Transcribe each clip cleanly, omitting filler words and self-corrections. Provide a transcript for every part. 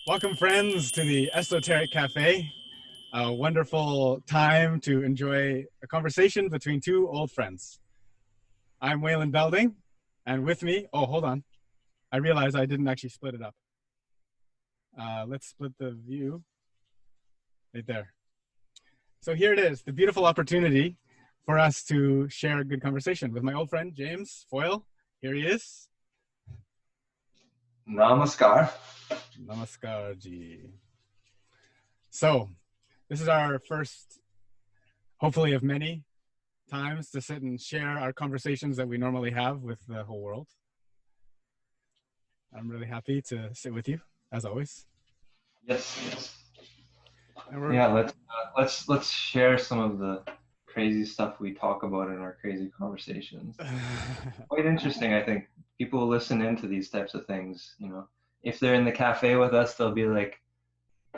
Welcome, friends, to the Esoteric Cafe. A wonderful time to enjoy a conversation between two old friends. I'm Waylon Belding, and with me, oh, hold on. I realized I didn't actually split it up. Let's split the view right there. So here it is, the beautiful opportunity for us to share a good conversation with my old friend, James Foyle. Here he is. Namaskar. Namaskar ji. So this is our first, hopefully of many, times to sit and share our conversations that we normally have with the whole world. I'm really happy to sit with you, as always. Yes. And Yeah, let's share some of the crazy stuff we talk about in our crazy conversations. Quite interesting, I think. People will listen into these types of things, If they're in the cafe with us, they'll be like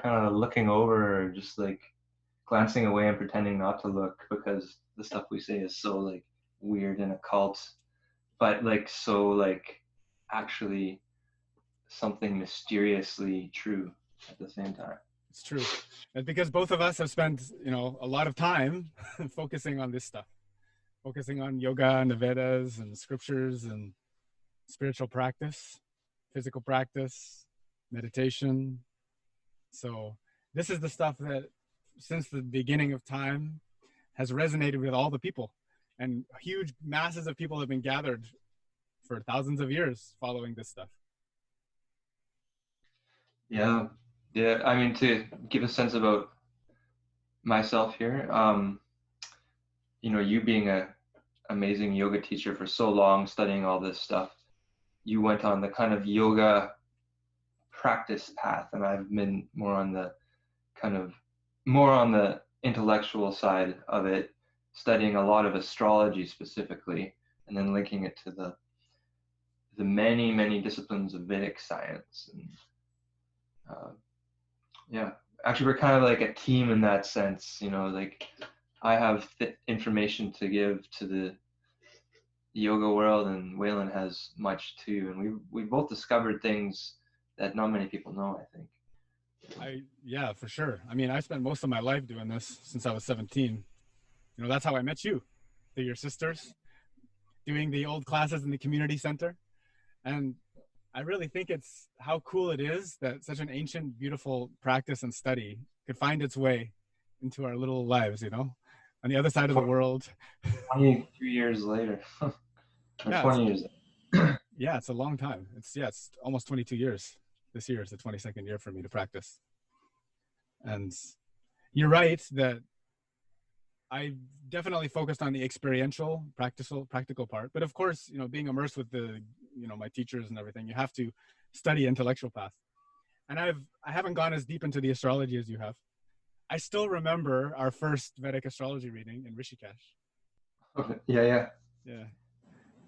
kind of looking over or just like glancing away and pretending not to look because the stuff we say is so like weird and occult, but like so like actually something mysteriously true at the same time. It's true. And because both of us have spent, a lot of time focusing on this stuff, focusing on yoga and the Vedas and scriptures and spiritual practice, physical practice, meditation. So this is the stuff that since the beginning of time has resonated with all the people, and huge masses of people have been gathered for thousands of years following this stuff. Yeah. I mean, to give a sense about myself here, you being a amazing yoga teacher for so long, studying all this stuff, you went on the kind of yoga practice path, and I've been more on the intellectual side of it, studying a lot of astrology specifically, and then linking it to the many disciplines of Vedic science. And actually we're kind of like a team in that sense, like I have information to give to the yoga world, and Waylon has much too, and we both discovered things that not many people know, I think. Yeah, for sure. I mean, I spent most of my life doing this since I was 17. That's how I met you, through your sisters, doing the old classes in the community center. And I really think it's how cool it is that such an ancient, beautiful practice and study could find its way into our little lives, on the other side of the world. 22 years later. Or Yeah, 20 years later. Yeah, it's a long time. It's almost 22 years. This year is the 22nd year for me to practice. And you're right that I definitely focused on the experiential, practical part. But of course, being immersed with the, my teachers and everything, you have to study intellectual path. And I haven't gone as deep into the astrology as you have. I still remember our first Vedic astrology reading in Rishikesh. Yeah. Yeah.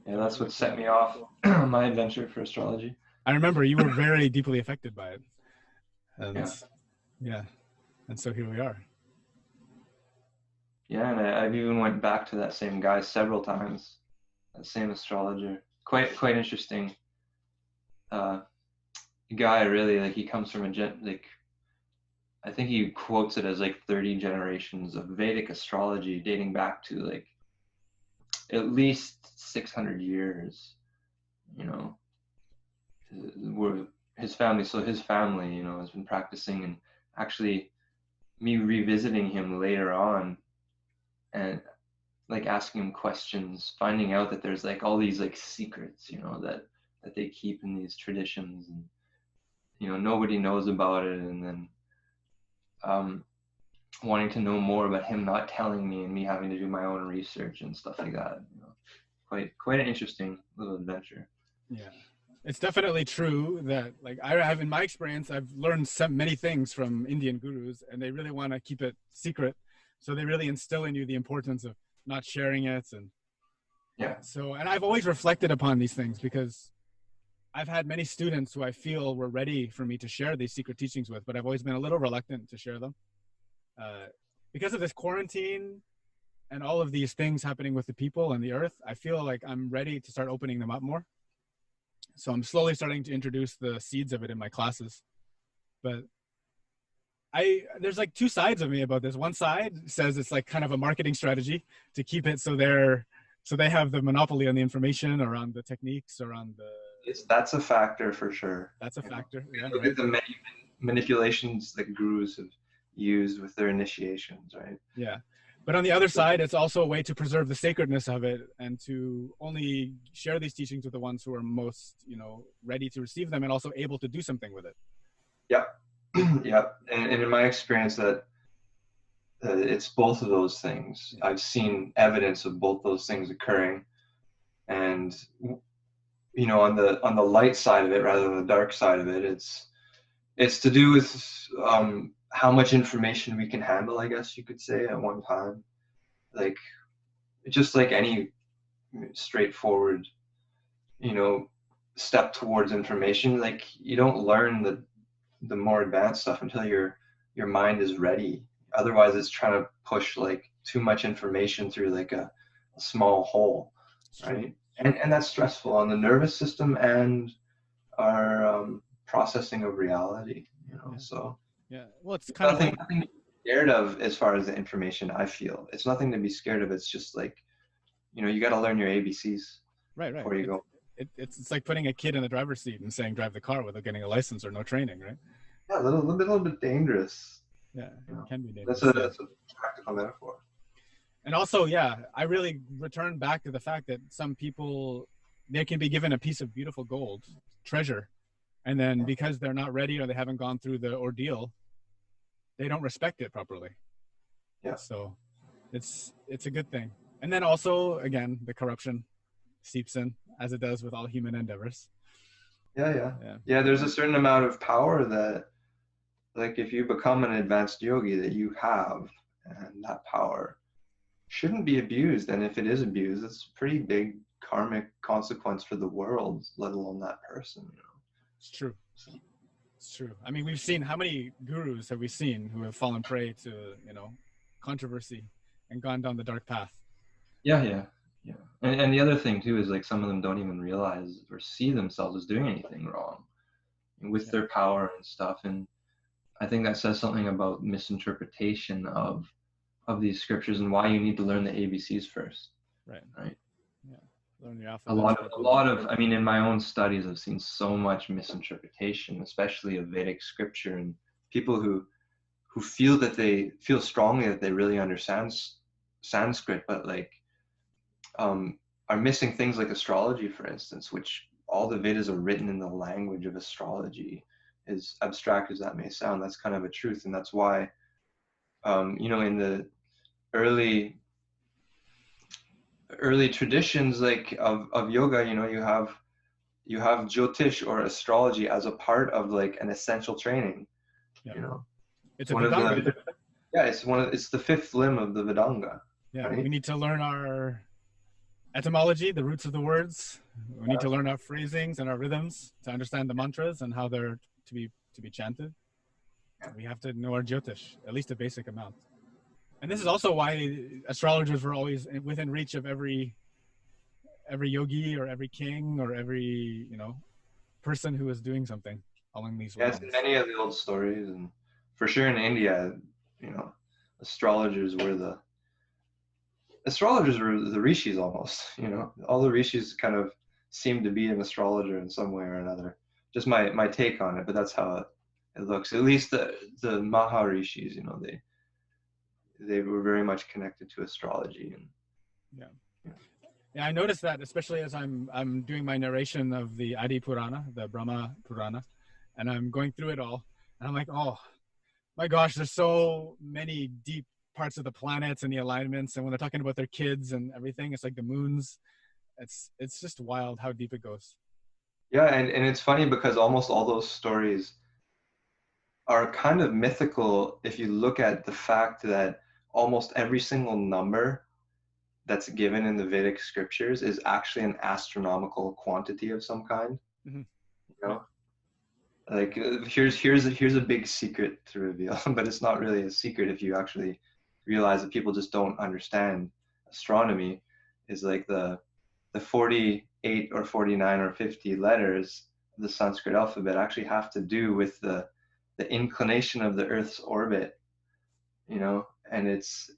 Yeah, that's what set me off my adventure for astrology. I remember you were very deeply affected by it. And yeah. And so here we are. Yeah, and I've even went back to that same guy several times, that same astrologer. Quite interesting guy, really. Like, he comes from I think he quotes it as like 30 generations of Vedic astrology dating back to like at least 600 years, his family. So his family, has been practicing, and actually me revisiting him later on and like asking him questions, finding out that there's like all these like secrets, that they keep in these traditions, and nobody knows about it, and then wanting to know more about him not telling me and me having to do my own research and stuff like that. Quite an interesting little adventure. Yeah, it's definitely true that, like, I have, in my experience, I've learned many things from Indian gurus, and they really want to keep it secret. So they really instill in you the importance of not sharing it. And and I've always reflected upon these things because I've had many students who I feel were ready for me to share these secret teachings with, but I've always been a little reluctant to share them. Because of this quarantine and all of these things happening with the people and the earth, I feel like I'm ready to start opening them up more. So I'm slowly starting to introduce the seeds of it in my classes. But there's like two sides of me about this. One side says it's like kind of a marketing strategy to keep it so they have the monopoly on the information or on the techniques or on the. That's a factor for sure. That's a factor. Yeah, Look right. at the many manipulations that gurus have used with their initiations, right? Yeah. But on the other side, it's also a way to preserve the sacredness of it and to only share these teachings with the ones who are most, ready to receive them and also able to do something with it. Yep. Yep. And in my experience, that it's both of those things. I've seen evidence of both those things occurring, and on the light side of it rather than the dark side of it, it's to do with how much information we can handle, I guess you could say, at one time. Like, just like any straightforward, step towards information, like you don't learn the more advanced stuff until your mind is ready. Otherwise, it's trying to push like too much information through like a small hole, right? And that's stressful on the nervous system and our processing of reality. So yeah, well, it's kind of like nothing to be scared of as far as the information. I feel it's nothing to be scared of. It's just like, you got to learn your ABCs right. before you go. It's like putting a kid in the driver's seat and saying drive the car without getting a license or no training, right? Yeah, a little bit dangerous. Yeah, it can be dangerous. That's a practical metaphor. And also, yeah, I really return back to the fact that some people, they can be given a piece of beautiful gold, treasure, and then because they're not ready or they haven't gone through the ordeal, they don't respect it properly. Yeah. So it's a good thing. And then also, again, the corruption seeps in, as it does with all human endeavors. Yeah. There's a certain amount of power that, like, if you become an advanced yogi, that you have, and that power shouldn't be abused. And if it is abused, it's a pretty big karmic consequence for the world, let alone that person. It's true. It's true. I mean, we've seen, how many gurus have we seen who have fallen prey to, controversy and gone down the dark path? Yeah. And the other thing too is, like, some of them don't even realize or see themselves as doing anything wrong with their power and stuff. And I think that says something about misinterpretation of these scriptures and why you need to learn the ABCs first. Right. Yeah. Learn the alphabet. A lot of, I mean, in my own studies, I've seen so much misinterpretation, especially of Vedic scripture, and people who feel strongly that they really understand Sanskrit, but like are missing things like astrology, for instance, which all the Vedas are written in the language of astrology. As abstract as that may sound, that's kind of a truth. And that's why, in the early traditions, like of yoga, you have Jyotish or astrology as a part of like an essential training. It's one of the it's the fifth limb of the Vedanga. Yeah, right? We need to learn our etymology, the roots of the words. We need to learn our phrasings and our rhythms to understand the mantras and how they're to be chanted. We have to know our Jyotish, at least a basic amount. And this is also why astrologers were always within reach of every yogi or every king or every person who was doing something along these lines. Yes, many of the old stories, and for sure in India, astrologers were the rishis almost. All the rishis kind of seem to be an astrologer in some way or another. Just my take on it, but that's how it looks. At least the Maharishis, they were very much connected to astrology. And yeah, I noticed that, especially as I'm doing my narration of the Adi Purana, the Brahma Purana, and I'm going through it all, and I'm like, oh my gosh, there's so many deep parts of the planets and the alignments, and when they're talking about their kids and everything, it's like the moons. It's just wild how deep it goes. Yeah, and it's funny because almost all those stories are kind of mythical if you look at the fact that almost every single number that's given in the Vedic scriptures is actually an astronomical quantity of some kind. Mm-hmm. Like here's a big secret to reveal, but it's not really a secret if you actually realize that people just don't understand astronomy. Is like the 48 or 49 or 50 letters of the Sanskrit alphabet actually have to do with the the inclination of the Earth's orbit, you know, and it's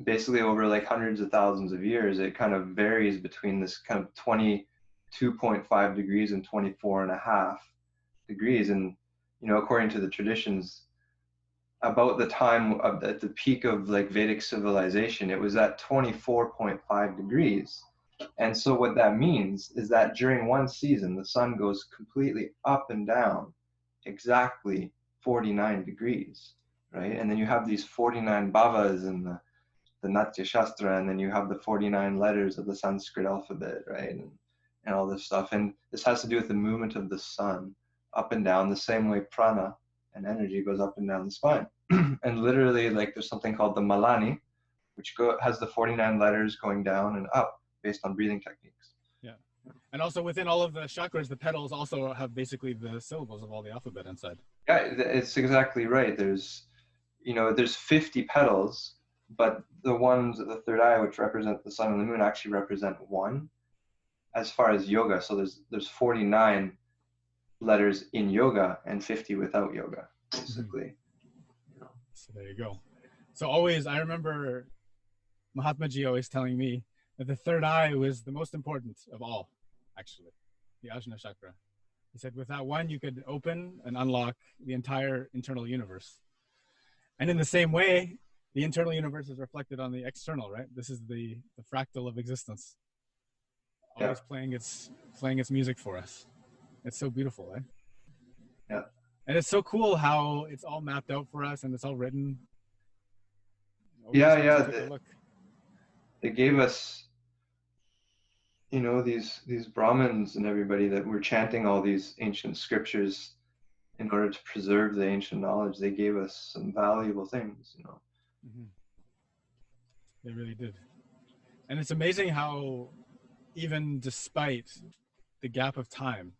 basically over like hundreds of thousands of years, it kind of varies between this kind of 22.5 degrees and 24.5 degrees. And, you know, according to the traditions, about the time of at the peak of like Vedic civilization, it was at 24.5 degrees. And so what that means is that during one season, the sun goes completely up and down exactly 49 degrees, right? And then you have these 49 bhavas in the Natya Shastra, and then you have the 49 letters of the Sanskrit alphabet, right? And all this stuff. And this has to do with the movement of the sun up and down, the same way prana and energy goes up and down the spine. And literally, like, there's something called the Malani, which has the 49 letters going down and up based on breathing techniques. Yeah. And also within all of the chakras, the petals also have basically the syllables of all the alphabet inside. Yeah, it's exactly right. There's, you know, there's 50 petals, but the ones at the third eye, which represent the sun and the moon, actually represent one as far as yoga. So there's 49 letters in yoga and 50 without yoga, basically. So there you go. So always, I remember Mahatma Ji always telling me that the third eye was the most important of all, actually, the Ajna chakra. He said, with that one, you could open and unlock the entire internal universe. And in the same way, the internal universe is reflected on the external, right? This is the fractal of existence, always playing its music for us. It's so beautiful, right? Yeah. And it's so cool how it's all mapped out for us and it's all written. They gave us, you know, these Brahmins and everybody that were chanting all these ancient scriptures in order to preserve the ancient knowledge. They gave us some valuable things, you know. They really did. And it's amazing how, even despite the gap of time,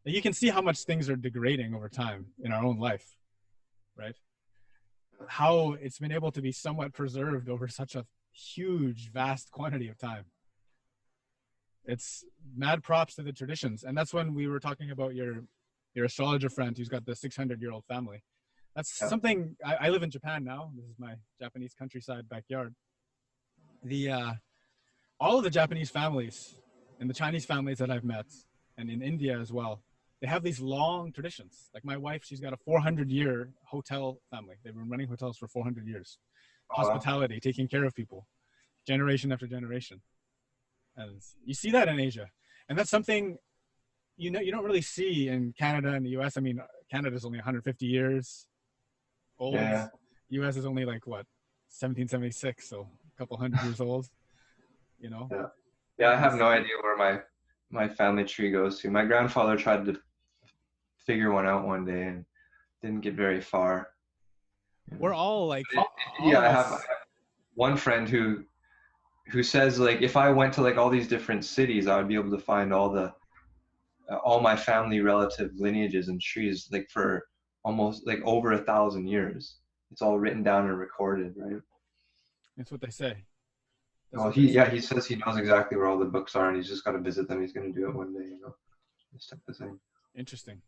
you can see how much things are degrading over time in our own life, right? How it's been able to be somewhat preserved over such a huge, vast quantity of time. It's mad props to the traditions. And that's when we were talking about your astrologer friend who's got the 600-year-old family. That's something, I live in Japan now. This is my Japanese countryside backyard. All of the Japanese families and the Chinese families that I've met, and in India as well, they have these long traditions. Like my wife, she's got a 400-year hotel family. They've been running hotels for 400 years. Hospitality, taking care of people, generation after generation. And you see that in Asia. And that's something, you know, you don't really see in Canada and the US. I mean, Canada's only 150 years old. Yeah. US is only like, what, 1776, so a couple hundred years old, you know? Yeah, I have no idea where my family tree goes to. My grandfather tried to figure one out one day and didn't get very far. We're all like, I have one friend who says, like, if I went to like all these different cities, I would be able to find all my family relative lineages and trees, like for almost like over 1,000 years. It's all written down and recorded, right? That's what they say. Well, he says he knows exactly where all the books are, and he's just got to visit them. He's going to do it one day, you know, this type of thing. Interesting.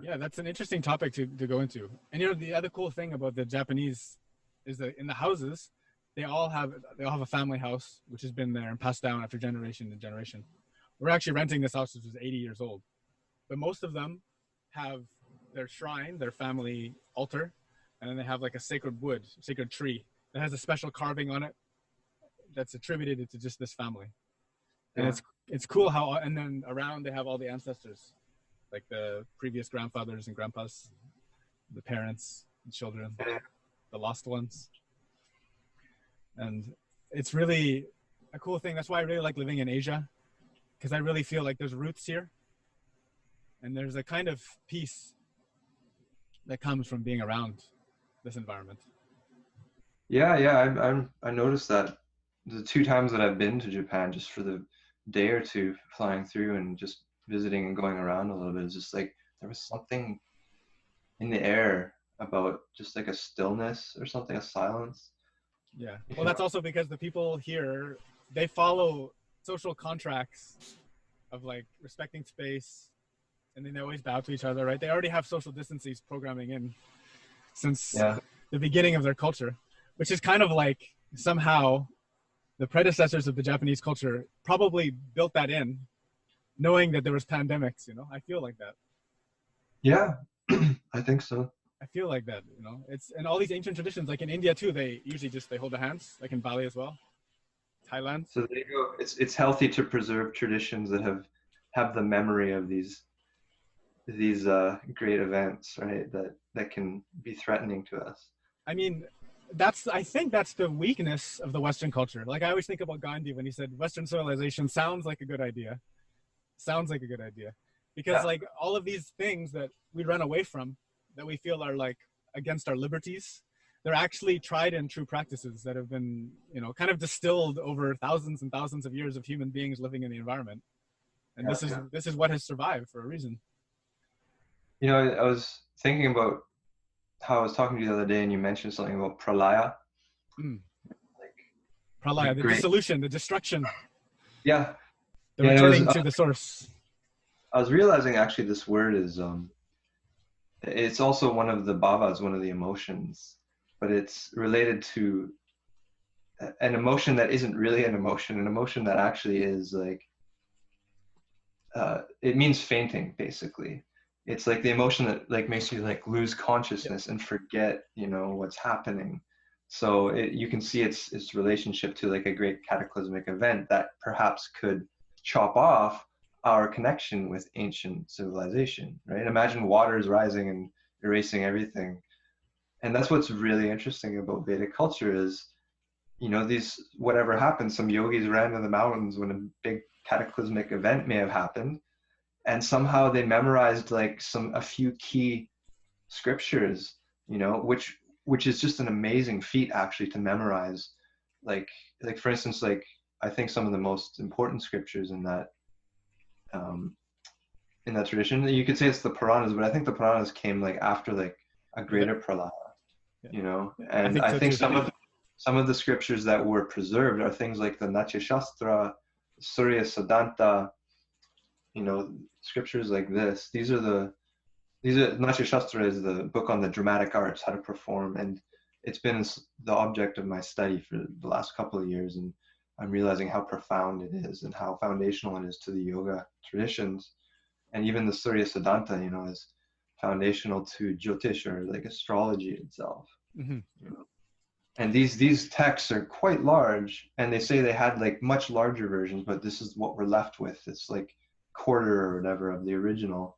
Yeah, that's an interesting topic to go into. And you know, the other cool thing about the Japanese is that in the houses, they all have a family house, which has been there and passed down after generation to generation. We're actually renting this house, which is 80 years old, but most of them have their shrine, their family altar, and then they have like a sacred tree that has a special carving on it that's attributed to just this family. And it's cool how, and then around they have all the ancestors, like the previous grandfathers and grandpas, the parents, the children, the lost ones. And it's really a cool thing. That's why I really like living in Asia, because I really feel like there's roots here, and there's a kind of peace that comes from being around this environment. I noticed that the 2 times that I've been to Japan, just for the day or two flying through and just visiting and going around a little bit, it's just like there was something in the air about just like a stillness or something, a silence. Yeah. Well, that's also because the people here, they follow social contracts of like respecting space, and then they always bow to each other, right? They already have social distancing programming in since Yeah. the beginning of their culture, which is kind of like somehow the predecessors of the Japanese culture probably built that in, knowing that there was pandemics. I feel like that. Yeah, I think so. I feel like that. It's and all these ancient traditions, like in India too. They usually they hold their hands, like in Bali as well, Thailand. So there you go. It's healthy to preserve traditions that have the memory of these great events, right? That can be threatening to us. I mean, I think that's the weakness of the Western culture. Like I always think about Gandhi when he said Western civilization sounds like a good idea. Sounds like a good idea. Because like all of these things that we run away from, that we feel are like against our liberties, they're actually tried and true practices that have been, kind of distilled over thousands and thousands of years of human beings living in the environment. And this is what has survived for a reason. I was thinking about how I was talking to you the other day, and you mentioned something about pralaya. Like pralaya, the dissolution, the destruction. Yeah. The returning to the source. I was realizing actually this word is it's also one of the bhavas, one of the emotions, but it's related to an emotion that isn't really an emotion that actually is like it means fainting, basically. It's like the emotion that like makes you like lose consciousness and forget, what's happening. So you can see its relationship to like a great cataclysmic event that perhaps could chop off our connection with ancient civilization, right? Imagine waters rising and erasing everything. And that's what's really interesting about Vedic culture is, these, whatever happened, some yogis ran to the mountains when a big cataclysmic event may have happened, and somehow they memorized like a few key scriptures, which is just an amazing feat actually to memorize. Like for instance, like I think some of the most important scriptures in that tradition, you could say it's the Puranas, but I think the Puranas came like after like a greater pralaya, and I think some of the scriptures that were preserved are things like the Natya Shastra, Surya Siddhanta, scriptures like this. These are Natya Shastra is the book on the dramatic arts, how to perform, and it's been the object of my study for the last couple of years, and I'm realizing how profound it is and how foundational it is to the yoga traditions. And even the Surya Siddhanta, is foundational to Jyotish, or like astrology itself. And these texts are quite large, and they say they had like much larger versions, but this is what we're left with. It's like quarter or whatever of the original,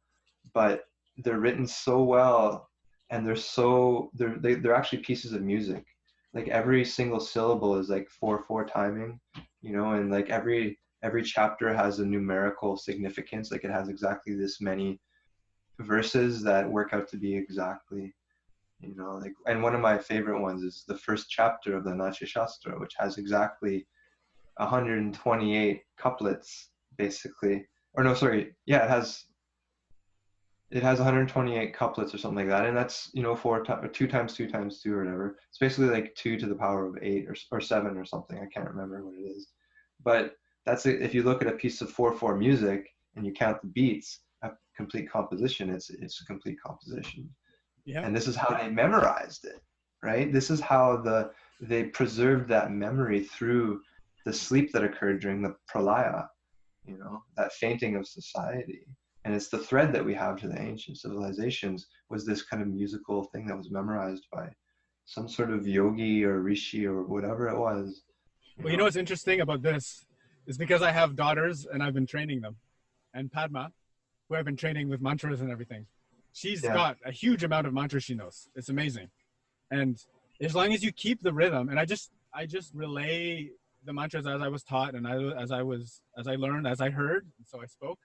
but they're written so well, and they're actually pieces of music. Like every single syllable is like 4/4 timing, and like every chapter has a numerical significance. Like it has exactly this many verses that work out to be exactly, like, and one of my favorite ones is the first chapter of the Natya Shastra, which has exactly 128 couplets, basically. Or no, sorry, yeah, it has 128 couplets or something like that, and that's 2 times 2 times 2 or whatever. It's basically like 2 to the power of 8 or 7 or something. I can't remember what it is, but that's it. If you look at a piece of 4/4 music and you count the beats, a complete composition, it's a complete composition. Yeah. And this is how they memorized it, right? This is how they preserved that memory through the sleep that occurred during the pralaya, that fainting of society. And it's the thread that we have to the ancient civilizations, was this kind of musical thing that was memorized by some sort of yogi or rishi or whatever it was. Well, what's interesting about this is because I have daughters and I've been training them, and Padma, who I've been training with mantras and everything, she's got a huge amount of mantras she knows. It's amazing. And as long as you keep the rhythm, and I just relay the mantras as I was taught, and as I learned, as I heard, and so I spoke.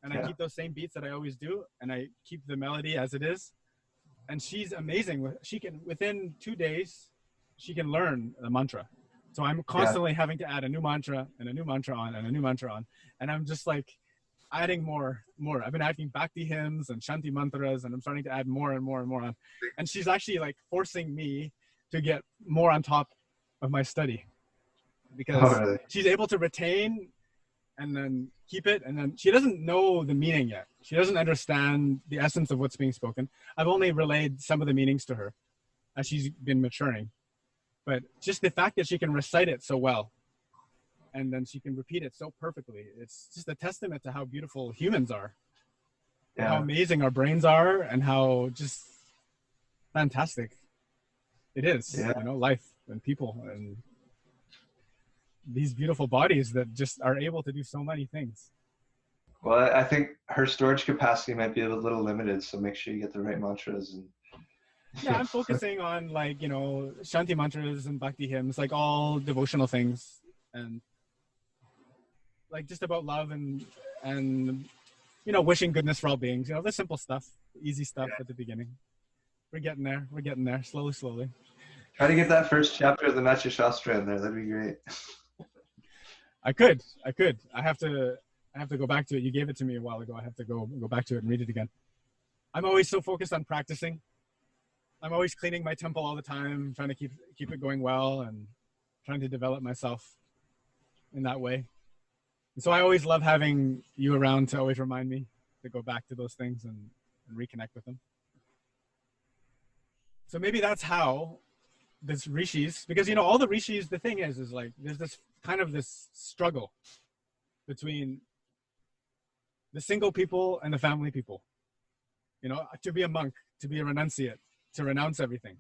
And I keep those same beats that I always do, and I keep the melody as it is. And she's amazing. She can, within 2 days, she can learn the mantra. So I'm constantly having to add a new mantra and a new mantra on and a new mantra on. And I'm just like adding more. I've been adding Bhakti hymns and Shanti mantras, and I'm starting to add more and more and more on. And she's actually like forcing me to get more on top of my study, because she's able to retain and then keep it. And then she doesn't know the meaning yet. She doesn't understand the essence of what's being spoken. I've only relayed some of the meanings to her as she's been maturing. But just the fact that she can recite it so well, and then she can repeat it so perfectly, it's just a testament to how beautiful humans are, and how amazing our brains are, and how just fantastic it is, you know, life and people and these beautiful bodies that just are able to do so many things. Well, I think her storage capacity might be a little limited, so make sure you get the right mantras. And yeah, I'm focusing on, like, you know, Shanti mantras and Bhakti hymns, like all devotional things, and like just about love and you know, wishing goodness for all beings, you know, the simple stuff, easy stuff at the beginning. We're getting there, slowly. Try to get that first chapter of the Natya Shastra in there. That'd be great. I could. I have to go back to it. You gave it to me a while ago. I have to go back to it and read it again. I'm always so focused on practicing. I'm always cleaning my temple all the time, trying to keep it going well, and trying to develop myself in that way. And so I always love having you around to always remind me to go back to those things and reconnect with them. So maybe that's how this rishis, because, you know, all the rishis, the thing is like there's this kind of this struggle between the single people and the family people, you know, to be a monk, to be a renunciate, to renounce everything.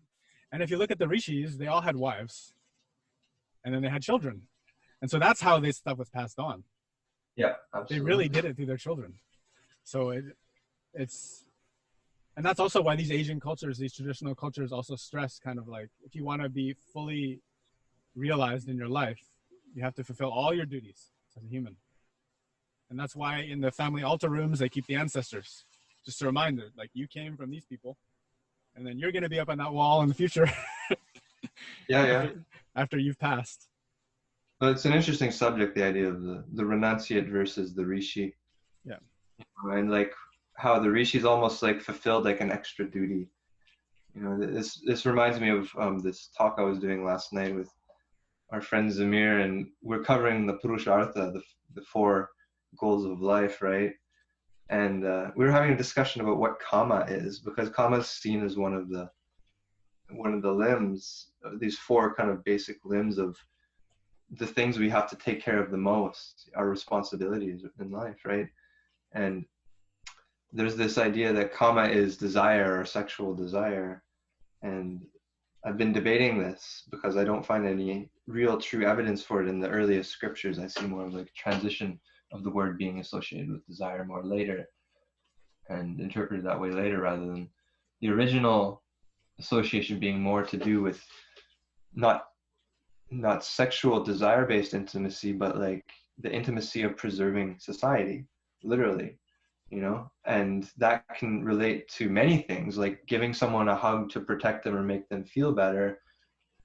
And if you look at the rishis, they all had wives, and then they had children. And so that's how this stuff was passed on. Yeah, absolutely. They really did it through their children. So it's, and that's also why these Asian cultures, these traditional cultures also stress kind of like, if you want to be fully realized in your life, you have to fulfill all your duties as a human. And that's why in the family altar rooms, they keep the ancestors. Just a reminder, like, you came from these people, and then you're going to be up on that wall in the future. After you've passed. Well, it's an interesting subject, the idea of the renunciate versus the rishi. Yeah. And like how the rishis almost like fulfilled like an extra duty. You know, this reminds me of this talk I was doing last night with our friend Zamir, and we're covering the Purushartha, the four goals of life, right? And we were having a discussion about what kama is, because kama is seen as one of the limbs, these four kind of basic limbs of the things we have to take care of the most, our responsibilities in life, right? And there's this idea that kama is desire or sexual desire. And I've been debating this because I don't find any real true evidence for it in the earliest scriptures. I see more of like transition of the word being associated with desire more later and interpreted that way later, rather than the original association being more to do with not sexual desire-based intimacy, but like the intimacy of preserving society, literally, you know. And that can relate to many things, like giving someone a hug to protect them or make them feel better,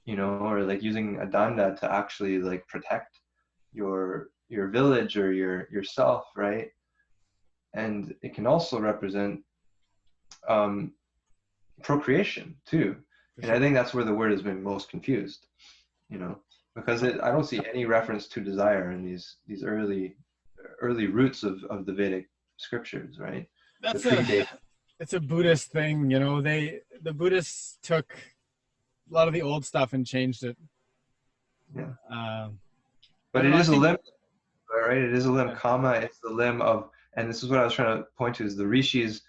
you know, or like using a danda to actually like protect your village or yourself, right? And it can also represent procreation too. And I think that's where the word has been most confused, you know, because I don't see any reference to desire in these early roots of the Vedic scriptures, right? It's a Buddhist thing, you know. The Buddhists took a lot of the old stuff and changed it. Yeah. But it is a limb, right? It is a limb. Kama is the limb of, and this is what I was trying to point to, is the rishis,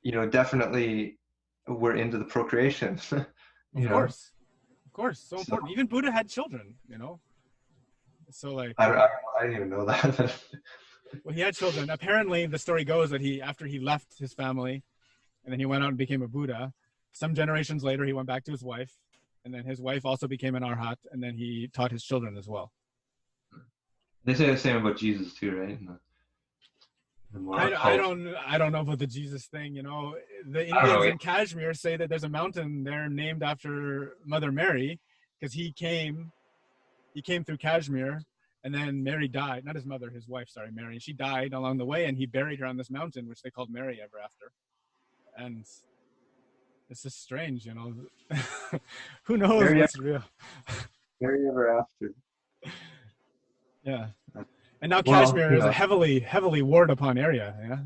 you know, definitely were into the procreation. Of course, so important. Even Buddha had children, you know. So like, I didn't even know that. Well, he had children. Apparently, the story goes that after he left his family, and then he went out and became a Buddha. Some generations later, he went back to his wife, and then his wife also became an arhat, and then he taught his children as well. They say the same about Jesus too, right? I don't know about the Jesus thing. You know, the Indians in Kashmir say that there's a mountain there named after Mother Mary, because he came through Kashmir, and then Mary died. Not his mother, his wife. Sorry, Mary. She died along the way, and he buried her on this mountain, which they called Mary ever after. And it's just strange, you know. Who knows what's real? Mary ever after. Yeah. And now Kashmir is a heavily warred upon area. Yeah.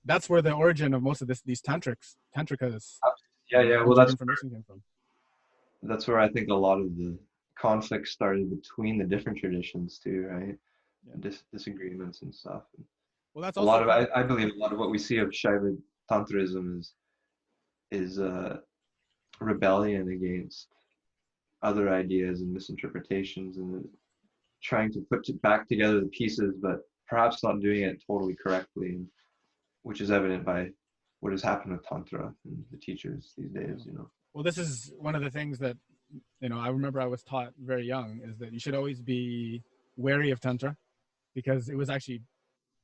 that's where the origin of most of these tantrikas Well, tantric information came from. that's where I think a lot of the conflict started between the different traditions too, right? Yeah. Disagreements and stuff. Well, that's A lot also of I believe a lot of what we see of Shaiva Tantrism is rebellion against other ideas and misinterpretations, and trying to put back together the pieces, but perhaps not doing it totally correctly, which is evident by what has happened with Tantra and the teachers these days, you know. Well, this is one of the things that, you know, I remember I was taught very young, is that you should always be wary of Tantra, because it was actually,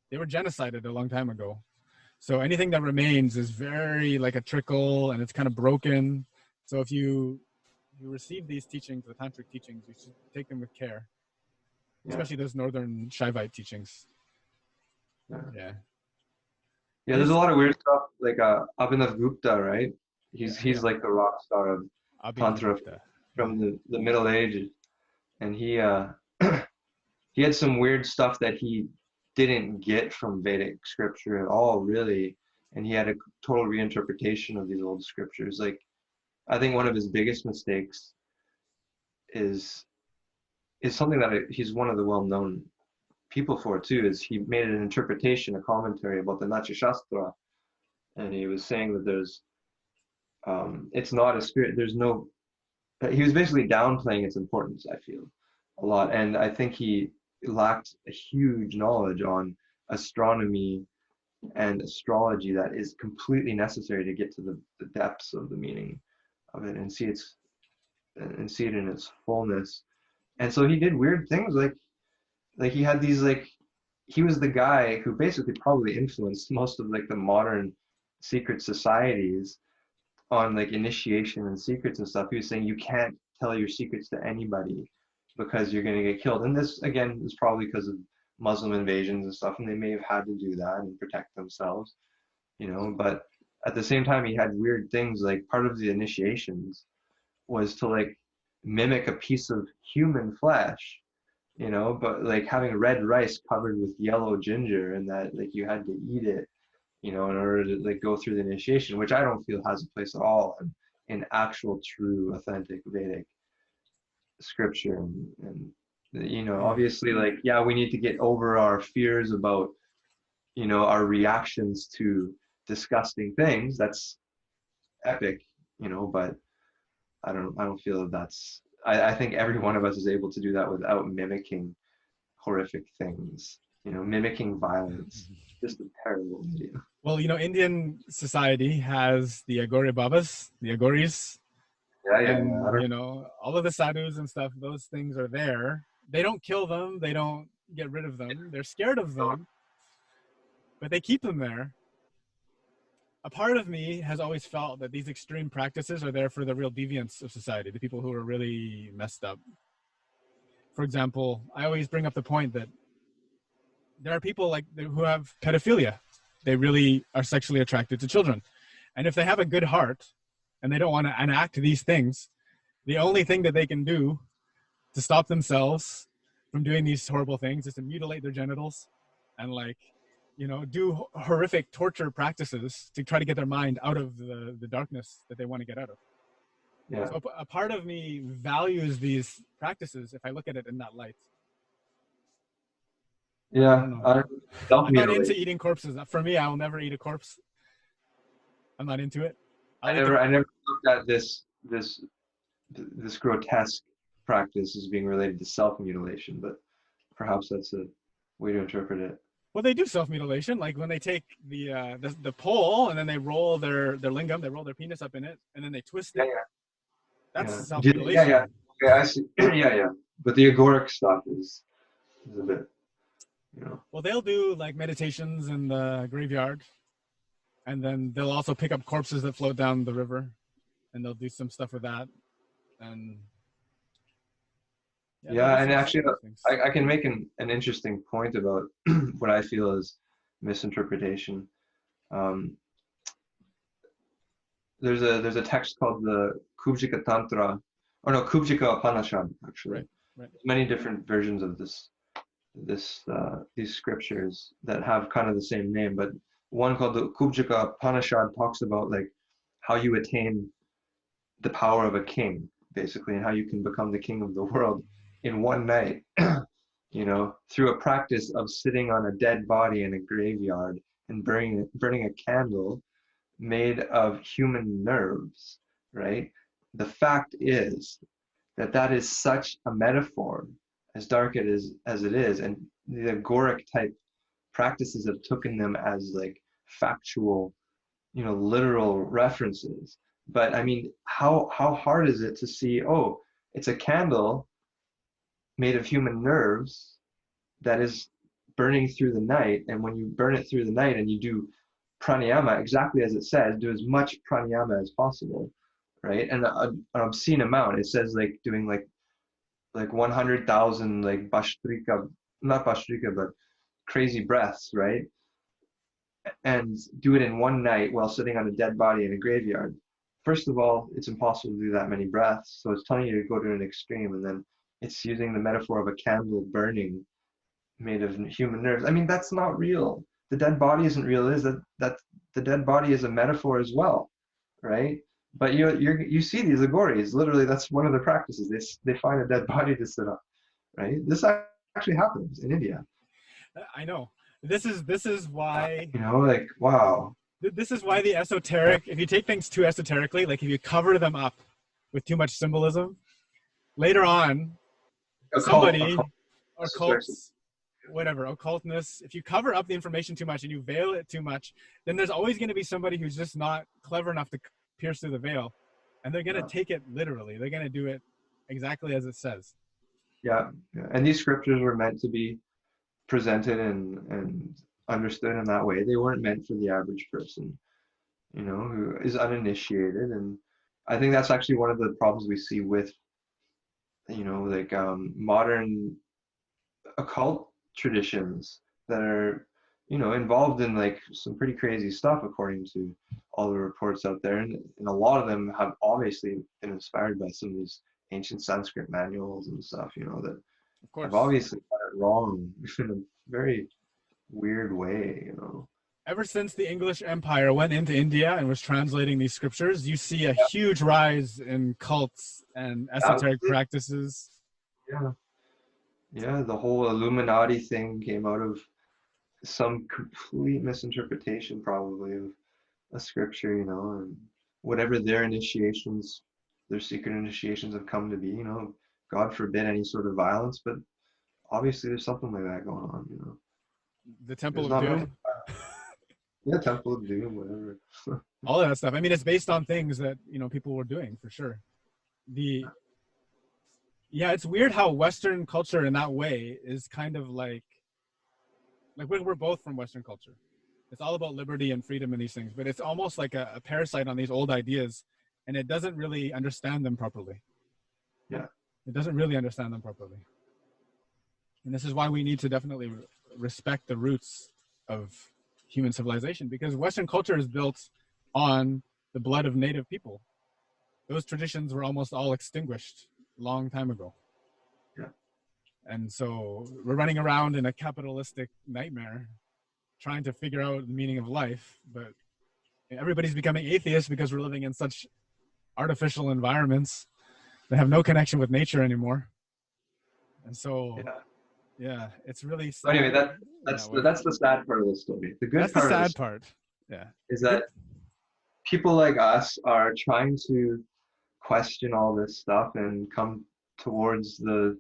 they were genocided a long time ago. So anything that remains is very like a trickle, and it's kind of broken. So if you receive these teachings, the tantric teachings, you should take them with care, especially those northern Shaivite teachings. Yeah. There's a lot of weird stuff, like Abhinav Gupta, right? He's like the rock star of Tantra from the Middle Ages, and he he had some weird stuff that he didn't get from Vedic scripture at all, really, and he had a total reinterpretation of these old scriptures. Like, I think one of his biggest mistakes is something that he's one of the well-known people for too, is he made an interpretation, a commentary about the Natya Shastra, and he was saying that there's it's not a spirit, there's no, he was basically downplaying its importance, I feel, a lot, and I think he lacked a huge knowledge on astronomy and astrology that is completely necessary to get to the depths of the meaning of it and see it in its fullness. And so he did weird things, like he had these, like, he was the guy who basically probably influenced most of like the modern secret societies on like initiation and secrets and stuff. He was saying you can't tell your secrets to anybody because you're going to get killed. And this, again, is probably because of Muslim invasions and stuff, and they may have had to do that and protect themselves, you know. But at the same time, he had weird things, like part of the initiations was to like mimic a piece of human flesh, you know, but like having red rice covered with yellow ginger, and that like you had to eat it, you know, in order to like go through the initiation, which I don't feel has a place at all in actual, true, authentic Vedic scripture. And you know, obviously, like, yeah, we need to get over our fears about, you know, our reactions to disgusting things. That's epic, you know, but I don't feel that that's, I think every one of us is able to do that without mimicking horrific things, you know, mimicking violence. Just a terrible idea. Well, you know, Indian society has the Agori Babas, the Agoris. And, you know, all of the sadhus and stuff, those things are there. They don't kill them. They don't get rid of them. They're scared of them, but they keep them there. A part of me has always felt that these extreme practices are there for the real deviants of society, the people who are really messed up. For example, I always bring up the point that there are people like who have pedophilia. They really are sexually attracted to children. And if they have a good heart and they don't want to enact these things, the only thing that they can do to stop themselves from doing these horrible things is to mutilate their genitals and, like, you know, do horrific torture practices to try to get their mind out of the darkness that they want to get out of. Yeah. So a part of me values these practices if I look at it in that light. Yeah, I'm not into eating corpses. For me, I will never eat a corpse. I'm not into it. I never looked at this grotesque practice as being related to self-mutilation, but perhaps that's a way to interpret it. Well, they do self-mutilation, like when they take the pole and then they roll their lingam, they roll their penis up in it, and then they twist it. That's self-mutilation. Yeah, I see. Yeah. But the agoric stuff is a bit, you know. Well, they'll do like meditations in the graveyard, and then they'll also pick up corpses that float down the river, and they'll do some stuff with that. And and actually, I can make an interesting point about what I feel is misinterpretation. There's a text called the Kubjika Tantra, or no, Kubjika Upanishad, actually. Right. Many different versions of these scriptures that have kind of the same name, but one called the Kubjaka Upanishad talks about like how you attain the power of a king, basically, and how you can become the king of the world in one night, you know, through a practice of sitting on a dead body in a graveyard and burning a candle made of human nerves, right? The fact is that that is such a metaphor, as dark as it is, and the agoric type practices have taken them as like factual, you know, literal references. But I mean, how hard is it to see, oh, it's a candle made of human nerves that is burning through the night, and when you burn it through the night and you do pranayama exactly as it says, do as much pranayama as possible, right? And an obscene amount. It says like doing like 100,000 like bhastrika, not bhastrika, but crazy breaths, right? And do it in one night while sitting on a dead body in a graveyard. First of all, it's impossible to do that many breaths, so it's telling you to go to an extreme, and then it's using the metaphor of a candle burning made of human nerves. I mean, that's not real. The dead body isn't real. Is that the dead body is a metaphor as well, right? But you see these agories. Literally, that's one of the practices. They find a dead body to sit on, right? This actually happens in India. I know. This is why, you know, like, wow. This is why the esoteric, if you take things too esoterically, like if you cover them up with too much symbolism, later on, somebody, occults, whatever, occultness, if you cover up the information too much and you veil it too much, then there's always going to be somebody who's just not clever enough to pierce through the veil. And they're going to take it literally. They're going to do it exactly as it says. Yeah. And these scriptures were meant to be presented and understood in that way. They weren't meant for the average person, you know, who is uninitiated. And I think that's actually one of the problems we see with, you know, like modern occult traditions that are, you know, involved in like some pretty crazy stuff according to all the reports out there. And a lot of them have obviously been inspired by some of these ancient Sanskrit manuals and stuff, you know, that Of course. have obviously got it wrong in a very weird way, you know. Ever since the English Empire went into India and was translating these scriptures, you see a huge rise in cults and esoteric practices. Yeah. Yeah, the whole Illuminati thing came out of some complete misinterpretation, probably, of a scripture, you know, and whatever their initiations, their secret initiations have come to be, you know, God forbid any sort of violence, but obviously there's something like that going on, you know. The Temple of Doom. Yeah, Temple of Doom, whatever. All of that stuff. I mean, it's based on things that, you know, people were doing for sure. Yeah, it's weird how Western culture in that way is kind of like we're both from Western culture. It's all about liberty and freedom and these things, but it's almost like a parasite on these old ideas, and it doesn't really understand them properly. Yeah. It doesn't really understand them properly. And this is why we need to definitely respect the roots of human civilization, because Western culture is built on the blood of native people. Those traditions were almost all extinguished a long time ago. Yeah. And so we're running around in a capitalistic nightmare trying to figure out the meaning of life, but everybody's becoming atheists because we're living in such artificial environments that have no connection with nature anymore. And so yeah, it's really sad. Anyway, that's the sad part of the story. The good part, the sad part, yeah, is that people like us are trying to question all this stuff and come towards the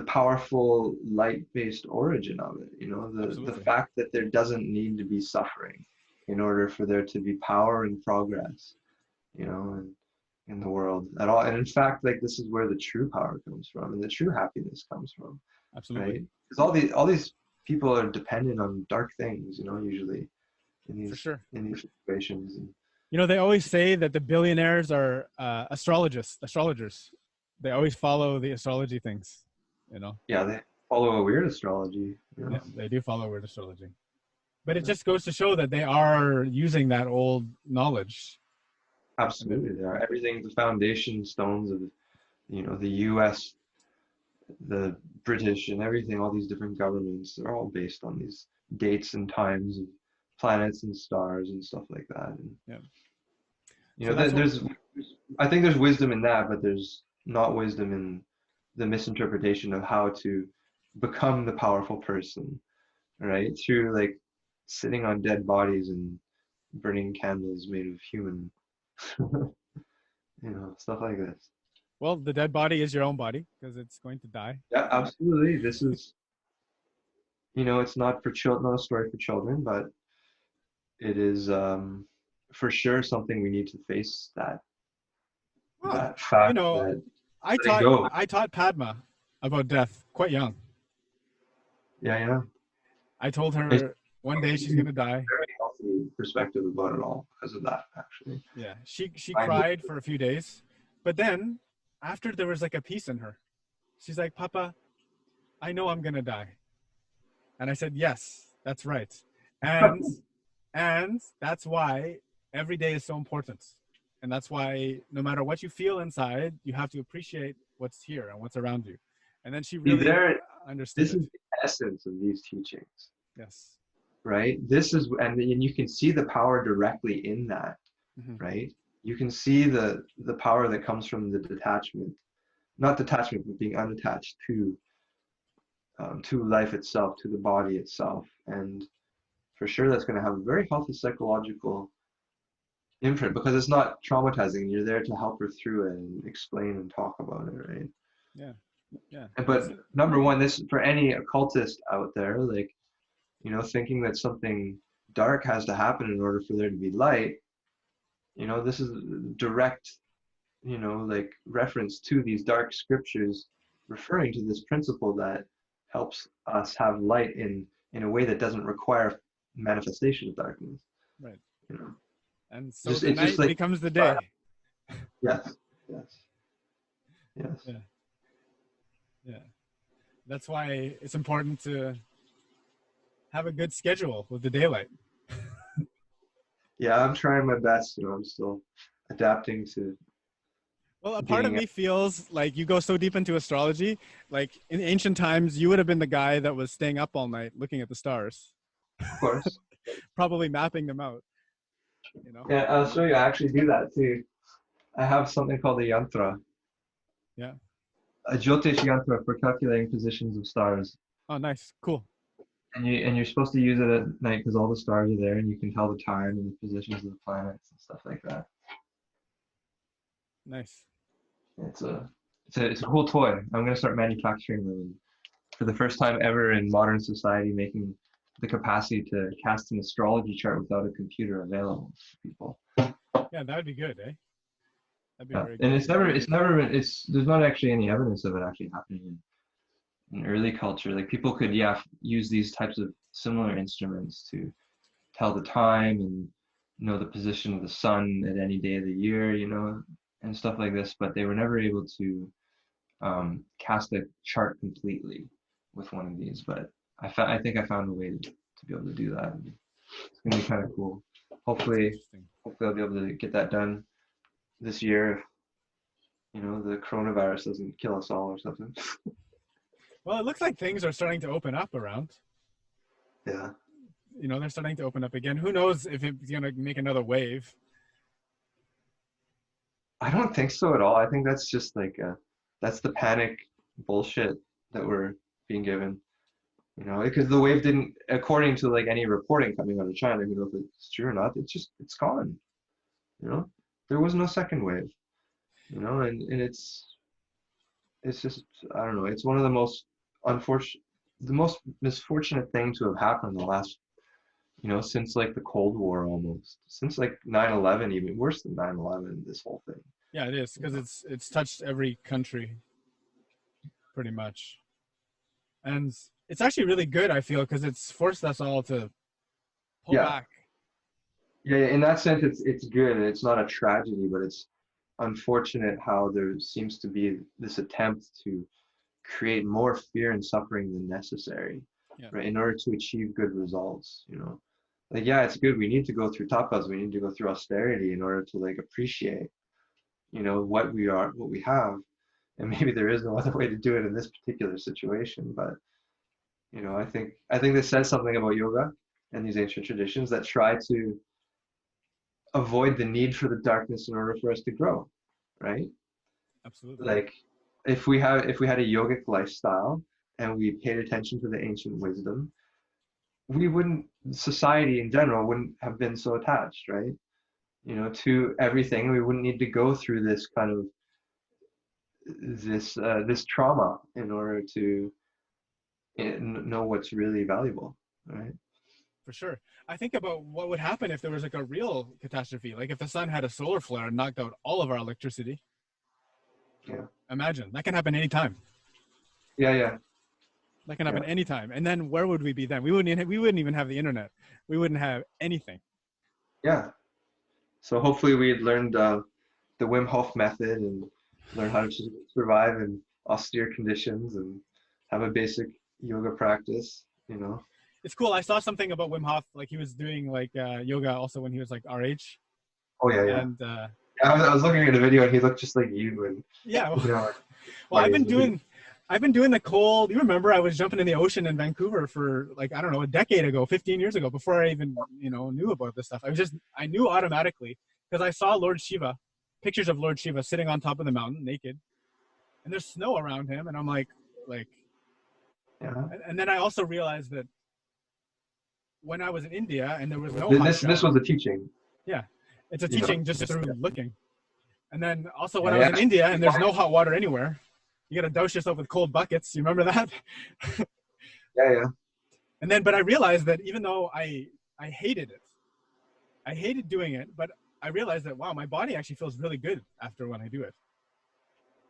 powerful light-based origin of it, you know, the fact that there doesn't need to be suffering in order for there to be power and progress, you know, and in the world at all. And in fact, like, this is where the true power comes from and the true happiness comes from. Absolutely. Right? Because all these people are dependent on dark things, you know, usually in these, for sure, in these situations. And, you know, they always say that the billionaires are astrologers. They always follow the astrology things, you know. Yeah, they follow a weird astrology. You know? Yeah, they do follow weird astrology. But it just goes to show that they are using that old knowledge. Absolutely, they are. Everything, the foundation stones of, you know, the U.S., the British, and everything, all these different governments, they're all based on these dates and times of planets and stars and stuff like that. And, Yeah. you So know, that's what. I think there's wisdom in that, but there's not wisdom in the misinterpretation of how to become the powerful person, right? Through like sitting on dead bodies and burning candles made of human, stuff like this. Well, the dead body is your own body because it's going to die. Yeah, absolutely. This is, it's not for children, not a story for children, but it is for sure something we need to face, that Well, that fact I that letting taught go. I taught Padma about death quite young. Yeah, yeah. I told It's her one day she's a gonna die. very healthy perspective about it all because of that, actually. Yeah, she I cried for a few days, but then after there was like a peace in her. She's like, "Papa, I know I'm gonna die," and I said, "Yes, that's right," and and that's why every day is so important, and that's why no matter what you feel inside, you have to appreciate what's here and what's around you. And then she See, really understood this it. is the essence of these teachings, Yes. right? This is, and you can see the power directly in that, Mm-hmm. right? You can see the power that comes from the detachment, not detachment, but being unattached to life itself, to the body itself, and for sure that's going to have a very healthy psychological imprint because it's not traumatizing. You're there to help her through it and explain and talk about it, right? Yeah. Yeah. But number one, this for any occultist out there, like, thinking that something dark has to happen in order for there to be light, this is direct, like reference to these dark scriptures referring to this principle that helps us have light in a way that doesn't require manifestation of darkness. Right. You know, And so just the it's just night like becomes the day. yes, yes, yes. Yeah. Yeah. That's why it's important to have a good schedule with the daylight. Yeah, I'm trying my best. I'm still adapting to Well, a part of being, me feels like you go so deep into astrology, like in ancient times, you would have been the guy that was staying up all night looking at the stars, of course. probably mapping them out, you know? Yeah, I'll show you. I actually do that too. I have something called a yantra, Yeah. a Jyotish yantra for calculating positions of stars. Oh, nice. Cool. And you're supposed to use it at night because all the stars are there and you can tell the time and the positions of the planets and stuff like that. Nice. It's a cool toy. I'm gonna start manufacturing them for the first time ever in modern society, making the capacity to cast an astrology chart without a computer available to people. Yeah, that would be good, eh? That'd be Yeah, very and good. there's not actually any evidence of it actually happening in early culture. Like people could, yeah, use these types of similar instruments to tell the time and know the position of the sun at any day of the year, and stuff like this. But they were never able to cast a chart completely with one of these. But I think I found a way to be able to do that. It's gonna be kind of cool. Hopefully, Interesting. hopefully I'll be able to get that done this year if the coronavirus doesn't kill us all or something. Well, it looks like things are starting to open up around. Yeah. They're starting to open up again. Who knows if it's going to make another wave? I don't think so at all. I think that's just like that's the panic bullshit that we're being given. Because the wave didn't, according to like any reporting coming out of China, if it's true or not, it's gone. There was no second wave. And it's just, I don't know. It's one of the most the most misfortunate thing to have happened in the last, since like the Cold War almost, since like 9/11, even worse than 9/11. This whole thing. Yeah, it is because it's touched every country pretty much. And it's actually really good, I feel, because it's forced us all to pull Yeah. back. Yeah, in that sense, it's good. It's not a tragedy, but it's unfortunate how there seems to be this attempt to create more fear and suffering than necessary, Yeah. right? In order to achieve good results, Like, yeah, it's good. We need to go through tapas. We need to go through austerity in order to like appreciate, what we have. And maybe there is no other way to do it in this particular situation, but I think this says something about yoga and these ancient traditions that try to avoid the need for the darkness in order for us to grow, right? Absolutely. Like if we had a yogic lifestyle and we paid attention to the ancient wisdom, we wouldn't, society in general wouldn't have been so attached, right? You know, to everything. We wouldn't need to go through this kind of this trauma in order to know what's really valuable, right? For sure. I think about what would happen if there was like a real catastrophe, like if the sun had a solar flare and knocked out all of our electricity. Yeah. Imagine that can happen anytime. Yeah. That can happen anytime. And then where would we be then? We wouldn't even have the internet. We wouldn't have anything. Yeah. So hopefully we'd learned the Wim Hof method and learn how to survive in austere conditions and have a basic yoga practice, you know. It's cool. I saw something about Wim Hof, like he was doing like yoga also when he was like our age. Oh yeah. And I was looking at a video and he looked just like you. And yeah. Well, you know, well, I've been doing the cold. You remember I was jumping in the ocean in Vancouver for like, I don't know, a decade ago, 15 years ago, before I even, knew about this stuff. I knew automatically because I saw Lord Shiva, pictures of Lord Shiva sitting on top of the mountain naked, and there's snow around him. And I'm like, yeah. And then I also realized that when I was in India and there was no this was a teaching. Yeah. It's a teaching just through looking. And then also when I was Yeah. in India and there's no hot water anywhere, you got to douse yourself with cold buckets. You remember that? Yeah. And then, but I realized that even though I hated it, I hated doing it, but I realized that, wow, my body actually feels really good after when I do it.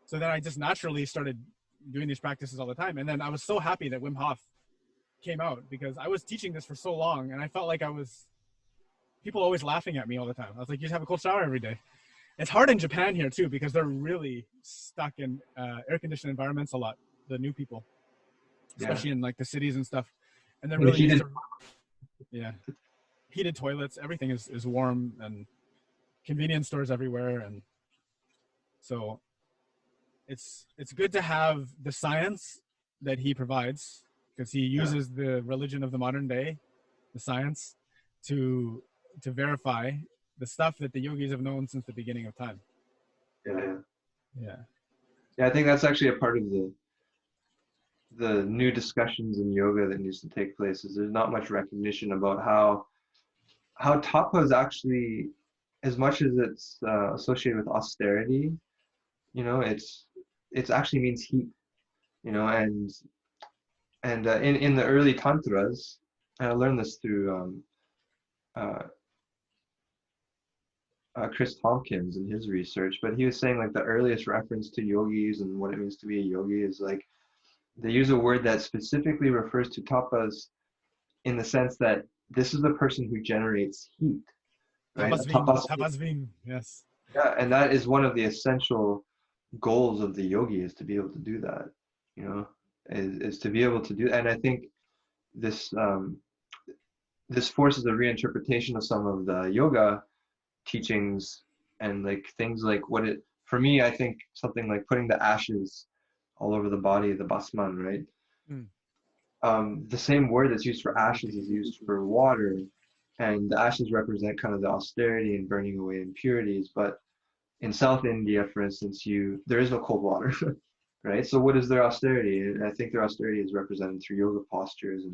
So then I just naturally started doing these practices all the time. And then I was so happy that Wim Hof came out because I was teaching this for so long and I felt like people always laughing at me all the time. I was like, you just have a cold shower every day. It's hard in Japan here too because they're really stuck in air-conditioned environments a lot, the new people, especially in like the cities and stuff. And they're really heated toilets. Everything is warm and convenience stores everywhere. And so it's good to have the science that he provides because he uses the religion of the modern day, the science, to verify the stuff that the yogis have known since the beginning of time. Yeah, I think that's actually a part of the new discussions in yoga that needs to take place. Is there's not much recognition about how tapa is actually, as much as it's associated with austerity, it's actually means heat, and in the early tantras, and I learned this through Chris Tompkins and his research, but he was saying like the earliest reference to yogis and what it means to be a yogi is like they use a word that specifically refers to tapas in the sense that this is the person who generates heat, right? Tapasvin, yes. Yeah, and that is one of the essential goals of the yogi is to be able to do that, is to be able to do. And I think this this forces a reinterpretation of some of the yoga teachings and like things like for me, I think something like putting the ashes all over the body, the basman, right? The same word that's used for ashes is used for water, and the ashes represent kind of the austerity and burning away impurities. But in South India, for instance, there is no cold water, right? So what is their austerity? And I think their austerity is represented through yoga postures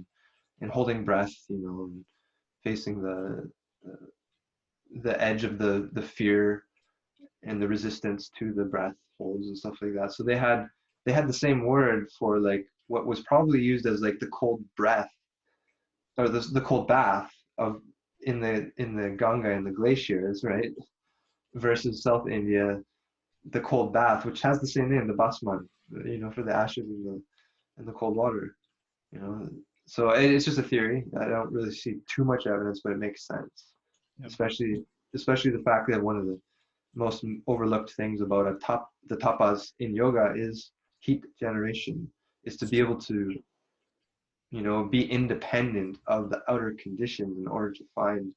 and holding breath, and facing the edge of the fear and the resistance to the breath holds and stuff like that. So they had the same word for like what was probably used as like the cold breath or the cold bath of in the Ganga and the glaciers, right? Versus South India, the cold bath, which has the same name, the basman, for the ashes and the cold water, So it's just a theory. I don't really see too much evidence, but it makes sense. Yep. Especially the fact that one of the most overlooked things about the tapas in yoga is heat generation, is to be able to, be independent of the outer conditions in order to find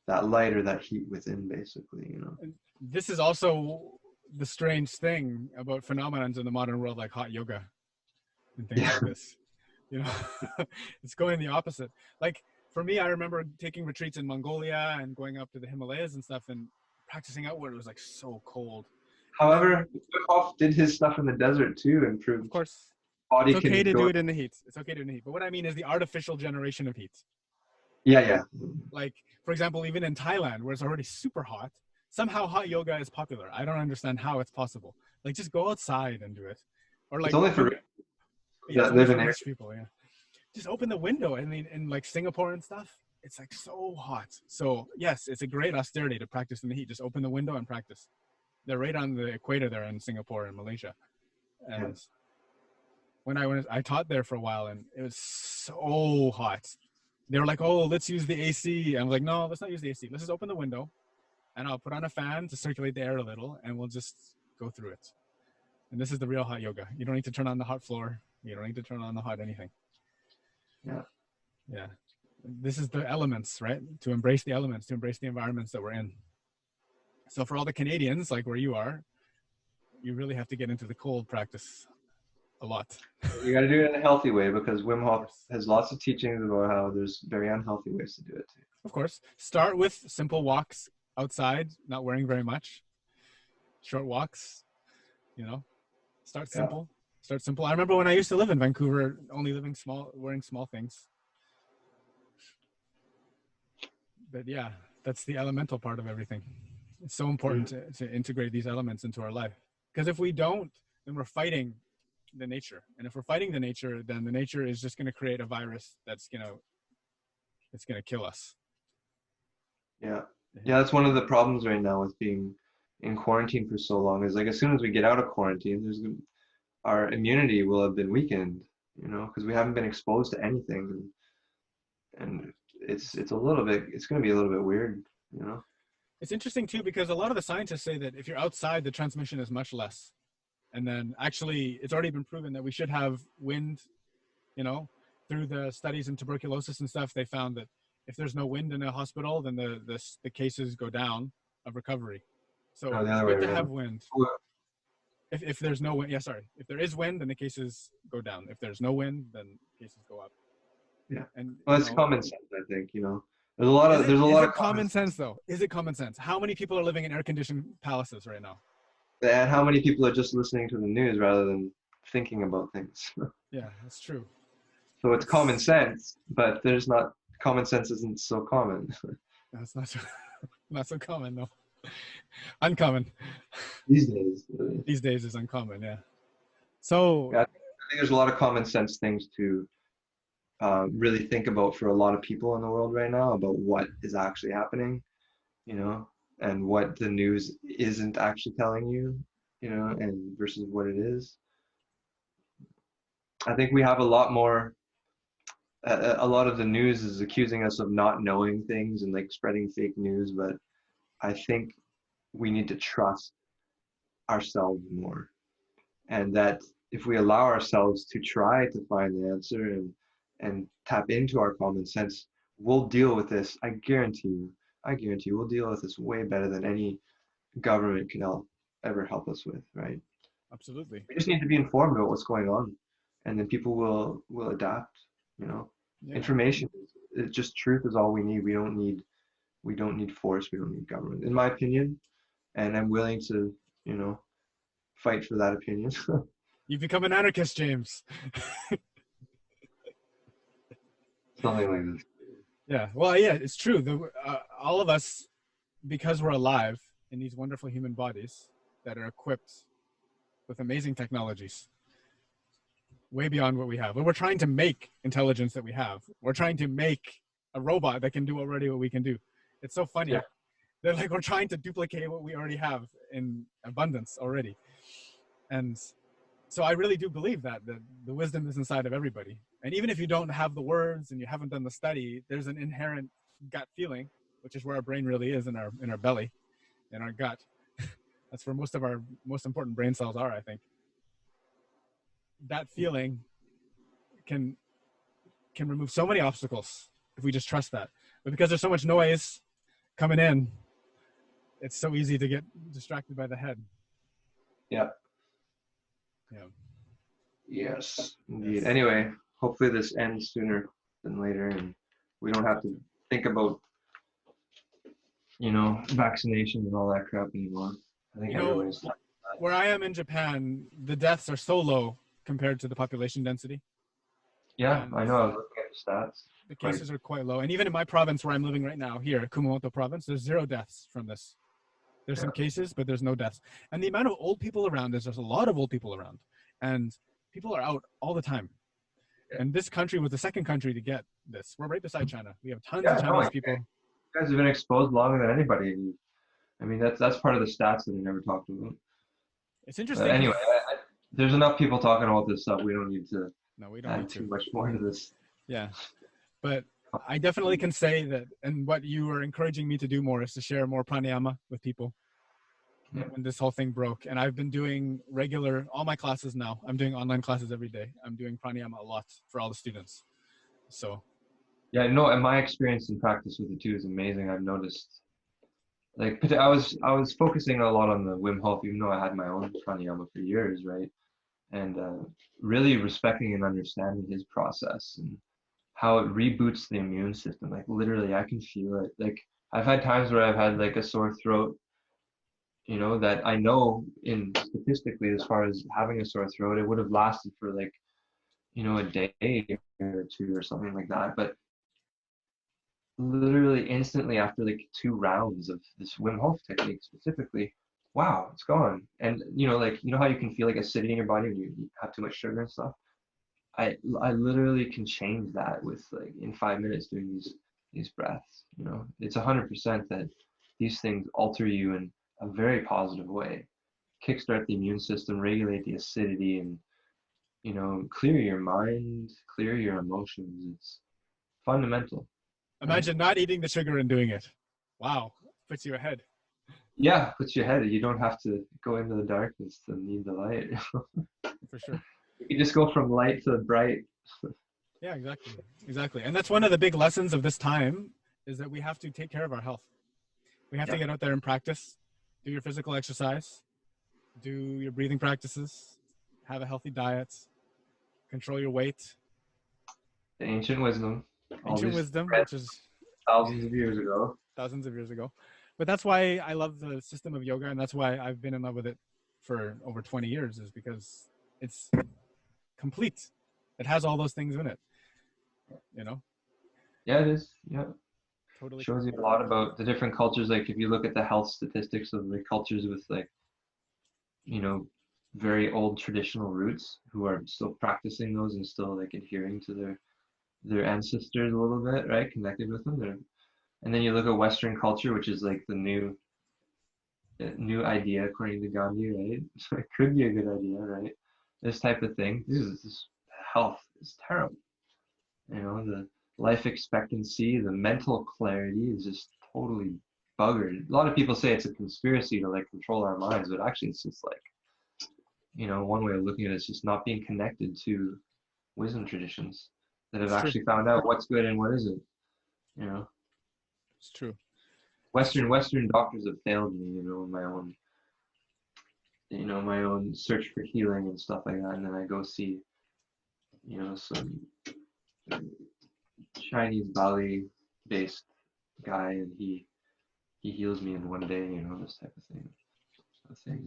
that light or that heat within, basically, And this is also the strange thing about phenomenons in the modern world, like hot yoga and things like this. It's going the opposite. Like For me, I remember taking retreats in Mongolia and going up to the Himalayas and stuff and practicing out where it was like so cold. And then, However, Wim Hof did his stuff in the desert too and of proved course, it's body okay can to do go. it in the heat. It's okay to do it in the heat. But what I mean is the artificial generation of heat. Yeah, yeah. Like, for example, even in Thailand, where it's already super hot, somehow hot yoga is popular. I don't understand how it's possible. Like, just go outside and do it. Or It's like, only for yeah, it's that only live in for areas. rich people. Yeah. Just open the window. I mean, in like Singapore and stuff, it's like so hot. So yes, it's a great austerity to practice in the heat. Just open the window and practice. They're right on the equator there in Singapore and Malaysia. And when I taught there for a while, and it was so hot. They were like, "Oh, let's use the AC." I'm like, "No, let's not use the AC. Let's just open the window, and I'll put on a fan to circulate the air a little, and we'll just go through it." And this is the real hot yoga. You don't need to turn on the hot floor. You don't need to turn on the hot anything. Yeah. Yeah. This is the elements, right? To embrace the elements, to embrace the environments that we're in. So for all the Canadians, like where you are, you really have to get into the cold practice a lot. You got to do it in a healthy way because Wim Of Hof course. has lots of teachings about how there's very unhealthy ways to do it too. Of course. Start with simple walks outside, not wearing very much. Short walks, you know. Start simple. Yeah. Start simple. I remember when I used to live in Vancouver, only living small, wearing small things. But yeah, that's the elemental part of everything. It's so important to integrate these elements into our life. Because if we don't, then we're fighting the nature. And if we're fighting the nature, then the nature is just going to create a virus that's going to kill us. Yeah. Yeah, that's one of the problems right now with being in quarantine for so long is like as soon as we get out of quarantine, our immunity will have been weakened, you know, because we haven't been exposed to anything, and it's a little bit, it's going to be a little bit weird, you know. It's interesting too because a lot of the scientists say that if you're outside, the transmission is much less. And then actually, it's already been proven that we should have wind, you know, through the studies in tuberculosis and stuff. They found that if there's no wind in a hospital, then the cases go down of recovery. So No, the it's other way good to around. have wind. If there's no wind, if there is wind, then the cases go down. If there's no wind, then cases go up. Yeah. And well, it's common sense, I think, you know. There's a lot of common sense though. Is it common sense? How many people are living in air-conditioned palaces right now? And how many people are just listening to the news rather than thinking about things? Yeah, that's true. So it's common sense, but there's not, common sense isn't so common. That's not so common though. Uncommon. These days. Really. These days is uncommon, yeah. So yeah, I think there's a lot of common sense things to really think about for a lot of people in the world right now about what is actually happening, you know, and what the news isn't actually telling you, you know, and versus what it is. I think we have a lot more, a lot of the news is accusing us of not knowing things and like spreading fake news, but I think we need to trust ourselves more. And that if we allow ourselves to try to find the answer and tap into our common sense, we'll deal with this. I guarantee you we'll deal with this way better than any government can ever help us with, right? Absolutely. We just need to be informed about what's going on, and then people will adapt, you know. Yeah. Information, it's just truth is all we need. We don't need force, we don't need government, in my opinion. And I'm willing to, you know, fight for that opinion. You've become an anarchist, James. Something like this. Yeah, well, yeah, it's true. All of us, because we're alive in these wonderful human bodies that are equipped with amazing technologies, way beyond what we have. And we're trying to make intelligence that we have. We're trying to make a robot that can do already what we can do. It's so funny. Yeah. They're like, we're trying to duplicate what we already have in abundance already. And so I really do believe that the wisdom is inside of everybody. And even if you don't have the words and you haven't done the study, there's an inherent gut feeling, which is where our brain really is, in our belly, in our gut. That's where most of our most important brain cells are, I think. That feeling can remove so many obstacles if we just trust that. But because there's so much noise coming in, it's so easy to get distracted by the head. Yeah. Yeah. Yes, indeed. Yes. Anyway, hopefully this ends sooner than later, and We don't have to think about, vaccination and all that crap anymore. I think everybody's. Where I am in Japan, the deaths are so low compared to the population density. Yeah, I know. I was looking at the stats. The cases are quite low. And even in my province where I'm living right now, here, Kumamoto province, there's 0 deaths from this. There's some cases, but there's no deaths. And the amount of old people around there's a lot of old people around. And people are out all the time. And this country was the second country to get this. We're right beside China. We have tons of Chinese people. You guys have been exposed longer than anybody. I mean, that's part of the stats that we never talked about. It's interesting. Anyway, there's enough people talking about this stuff. We don't need to add too much more to this. Yeah. But I definitely can say that, and what you are encouraging me to do more is to share more pranayama with people. Yeah. When this whole thing broke. And I've been doing all my classes now. I'm doing online classes every day. I'm doing pranayama a lot for all the students. So. Yeah, no, and my experience and practice with it too is amazing. I've noticed, I was focusing a lot on the Wim Hof, even though I had my own pranayama for years, right? And really respecting and understanding his process and how it reboots the immune system. Like literally, I can feel it. Like I've had times where I've had like a sore throat, that I know statistically, as far as having a sore throat, it would have lasted for like, a day or two or something like that. But literally instantly after like 2 rounds of this Wim Hof technique specifically, wow, it's gone. And how you can feel like acidity in your body when you have too much sugar and stuff. I literally can change that with like in 5 minutes doing these breaths. It's 100% that these things alter you in a very positive way, kickstart the immune system, regulate the acidity, and clear your mind, clear your emotions. It's fundamental. Imagine not eating the sugar and doing it. Wow, puts you ahead. Yeah, puts you ahead. You don't have to go into the darkness to need the light. For sure. You just go from light to bright. Yeah, exactly. And that's one of the big lessons of this time, is that we have to take care of our health. We have to get out there and practice, do your physical exercise, do your breathing practices, have a healthy diet, control your weight. The ancient wisdom. Which is thousands of years ago. But that's why I love the system of yoga, and that's why I've been in love with it for over 20 years, is because it's complete. It has all those things in it, Yeah, it is. Yeah. Totally. Shows you a lot about the different cultures. Like if you look at the health statistics of the cultures with like, very old traditional roots, who are still practicing those and still like adhering to their ancestors a little bit, right? Connected with them. And then you look at Western culture, which is like the new idea according to Gandhi, right? So it could be a good idea, right? This type of thing. This health is terrible. The life expectancy, the mental clarity is just totally buggered. A lot of people say it's a conspiracy to like control our minds, but actually it's just like, one way of looking at it is just not being connected to wisdom traditions that have actually found out what's good and what isn't. It's true. Western doctors have failed me, in my own search for healing and stuff like that. And then I go see, some Chinese Bali-based guy, and he heals me in one day, this type of thing.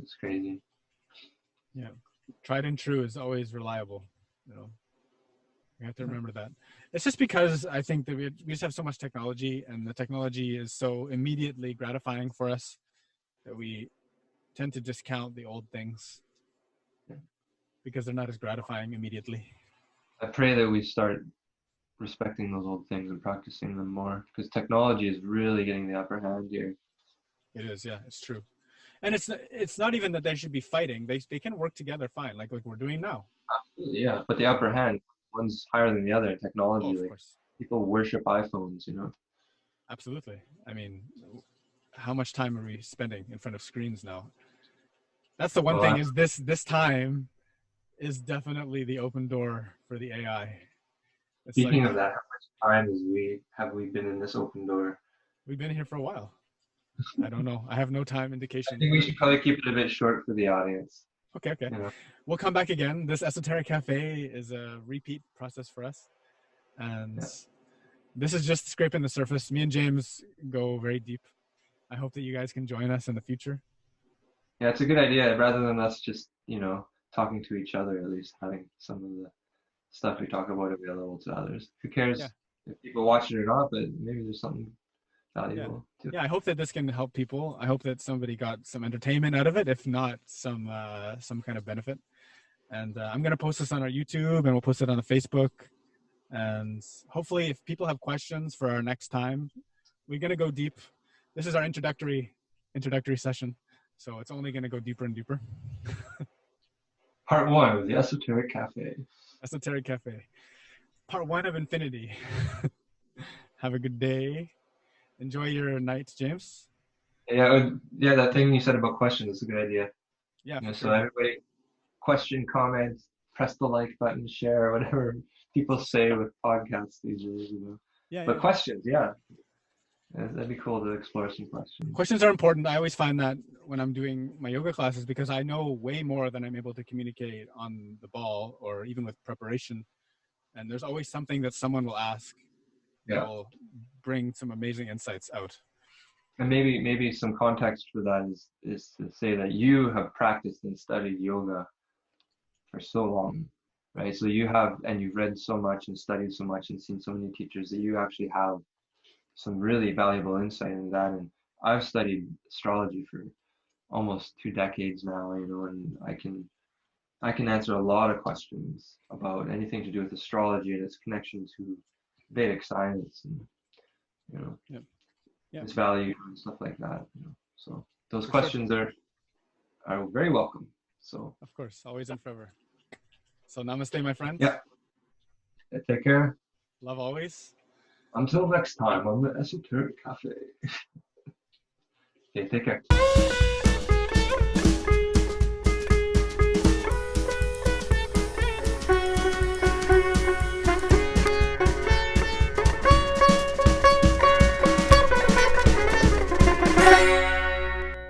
It's crazy. Yeah. Tried and true is always reliable, We have to remember that. It's just because I think that we just have so much technology, and the technology is so immediately gratifying for us that we tend to discount the old things because they're not as gratifying immediately. I pray that we start respecting those old things and practicing them more, because technology is really getting the upper hand here. It is, yeah, it's true. And it's not even that they should be fighting. They can work together fine, like we're doing now. Absolutely, yeah, but the upper hand, one's higher than the other in technology. Of course. People worship iPhones, Absolutely. I mean, how much time are we spending in front of screens now? That's the one thing, is this time is definitely the open door for the AI. Speaking of that, how much time have we been in this open door? We've been here for a while. I don't know. I have no time indication. I think we should probably keep it a bit short for the audience. Okay. We'll come back again. This Esoteric Cafe is a repeat process for us. And this is just scraping the surface. Me and James go very deep. I hope that you guys can join us in the future. Yeah, it's a good idea. Rather than us just, talking to each other, at least having some of the stuff we talk about available to others. Who cares if people watch it or not, but maybe there's something valuable too. Yeah, I hope that this can help people. I hope that somebody got some entertainment out of it, if not some kind of benefit. And I'm going to post this on our YouTube, and we'll post it on the Facebook. And hopefully if people have questions for our next time, we're going to go deep. This is our introductory session. So it's only going to go deeper and deeper. Part 1 of the Esoteric Cafe. Esoteric Cafe. Part 1 of infinity. Have a good day. Enjoy your night, James. Yeah, that thing you said about questions is a good idea. Yeah. So everybody, question, comment, press the like button, share, whatever people say with podcasts these days, But questions, that'd be cool to explore some questions. Questions are important. I always find that when I'm doing my yoga classes, because I know way more than I'm able to communicate on the ball or even with preparation. And there's always something that someone will ask that will bring some amazing insights out. And maybe some context for that is to say that you have practiced and studied yoga for so long, right? So you have, and you've read so much and studied so much and seen so many teachers that you actually have some really valuable insight into that. And I've studied astrology for almost 2 decades now, and I can answer a lot of questions about anything to do with astrology and its connection to Vedic science and its value and stuff like that. So those questions are very welcome. So of course, always and forever. So namaste, my friend. Yeah. Take care. Love always. Until next time on the Esoteric Cafe. Okay, take care.